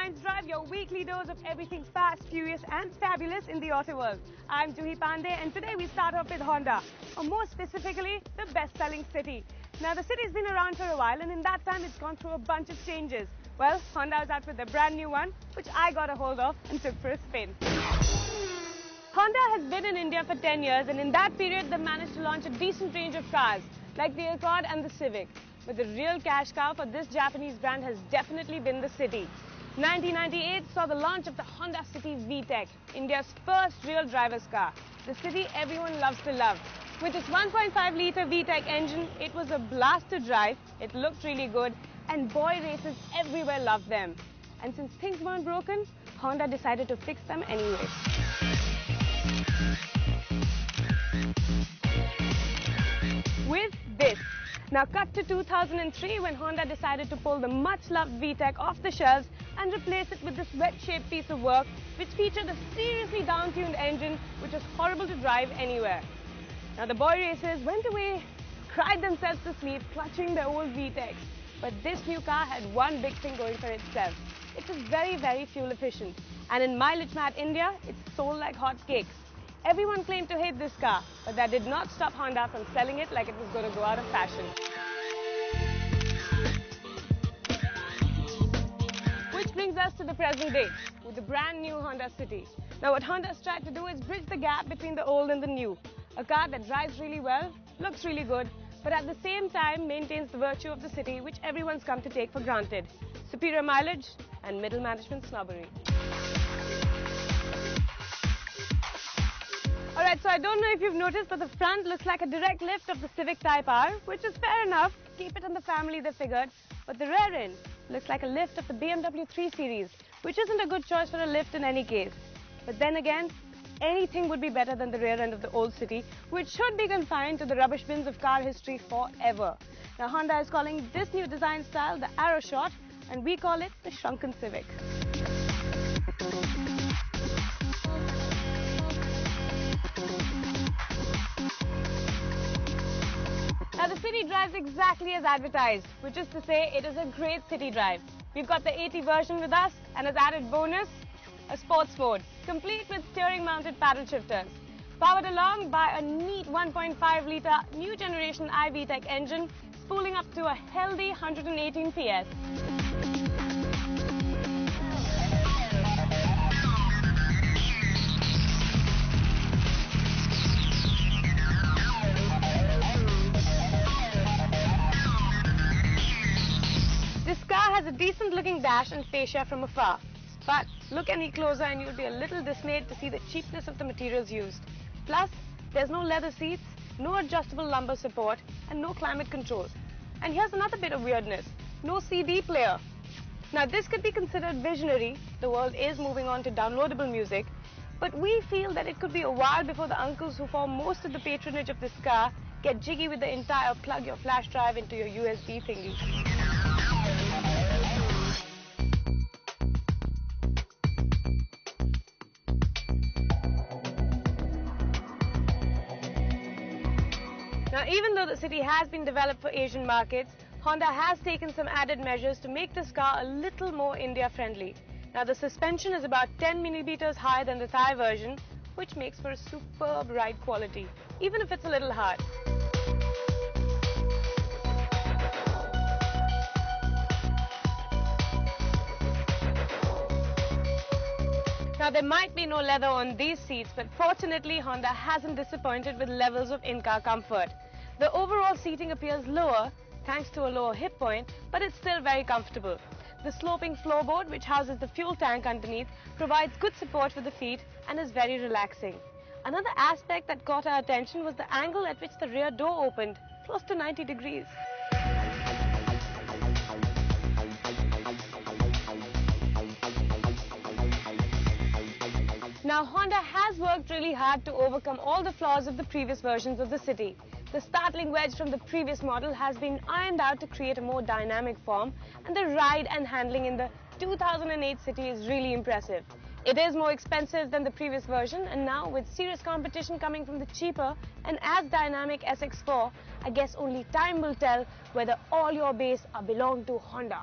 Science Drive, your weekly dose of everything fast, furious and fabulous in the auto world. I'm Juhi Pandey and today we start off with Honda, or more specifically, the best-selling city. Now the city's been around for a while and in that time it's gone through a bunch of changes. Well, Honda is out with a brand new one, which I got a hold of and took for a spin. Honda has been in India for 10 years and in that period they managed to launch a decent range of cars, like the Accord and the Civic. But the real cash cow for this Japanese brand has definitely been the City. 1998 saw the launch of the Honda City VTEC, India's first real driver's car. The City everyone loves to love. With its 1.5-litre VTEC engine, it was a blast to drive, it looked really good, and boy racers everywhere loved them. And since things weren't broken, Honda decided to fix them anyway. With this. Now cut to 2003 when Honda decided to pull the much-loved VTEC off the shelves and replace it with this wedge-shaped piece of work which featured a seriously down-tuned engine which was horrible to drive anywhere. Now the boy racers went away, cried themselves to sleep, clutching their old VTECs. But this new car had one big thing going for itself. It was very, very fuel efficient. And in mileage mad India, it sold like hotcakes. Everyone claimed to hate this car, but that did not stop Honda from selling it like it was going to go out of fashion. Which brings us to the present day, with the brand new Honda City. Now what Honda's tried to do is bridge the gap between the old and the new. A car that drives really well, looks really good, but at the same time maintains the virtue of the City which everyone's come to take for granted. Superior mileage and middle management snobbery. Alright, so I don't know if you've noticed, but the front looks like a direct lift of the Civic Type R, which is fair enough. Keep it in the family, they figured. But the rear end looks like a lift of the BMW 3 Series, which isn't a good choice for a lift in any case. But then again, anything would be better than the rear end of the old City, which should be confined to the rubbish bins of car history forever. Now Honda is calling this new design style the Arrow Shot, and we call it the Shrunken Civic. Now the City drives exactly as advertised, which is to say it is a great city drive. We've got the 80 version with us and as added bonus, a sports mode, complete with steering mounted paddle shifters. Powered along by a neat 1.5-litre new generation iVTEC engine, spooling up to a healthy 118 PS. This car has a decent looking dash and fascia from afar, but look any closer and you'll be a little dismayed to see the cheapness of the materials used. Plus, there's no leather seats, no adjustable lumbar support and no climate control. And here's another bit of weirdness, no CD player. Now this could be considered visionary, the world is moving on to downloadable music, but we feel that it could be a while before the uncles who form most of the patronage of this car get jiggy with the entire plug your flash drive into your USB thingy. Now, even though the City has been developed for Asian markets, Honda has taken some added measures to make this car a little more India-friendly. Now, the suspension is about 10 millimeters higher than the Thai version, which makes for a superb ride quality, even if it's a little hard. Now, there might be no leather on these seats, but fortunately, Honda hasn't disappointed with levels of in-car comfort. The overall seating appears lower, thanks to a lower hip point, but it's still very comfortable. The sloping floorboard, which houses the fuel tank underneath, provides good support for the feet and is very relaxing. Another aspect that caught our attention was the angle at which the rear door opened, close to 90 degrees. Now, Honda has worked really hard to overcome all the flaws of the previous versions of the City. The startling wedge from the previous model has been ironed out to create a more dynamic form, and the ride and handling in the 2008 City is really impressive. It is more expensive than the previous version, and now with serious competition coming from the cheaper and as dynamic SX4, I guess only time will tell whether all your base belong to Honda.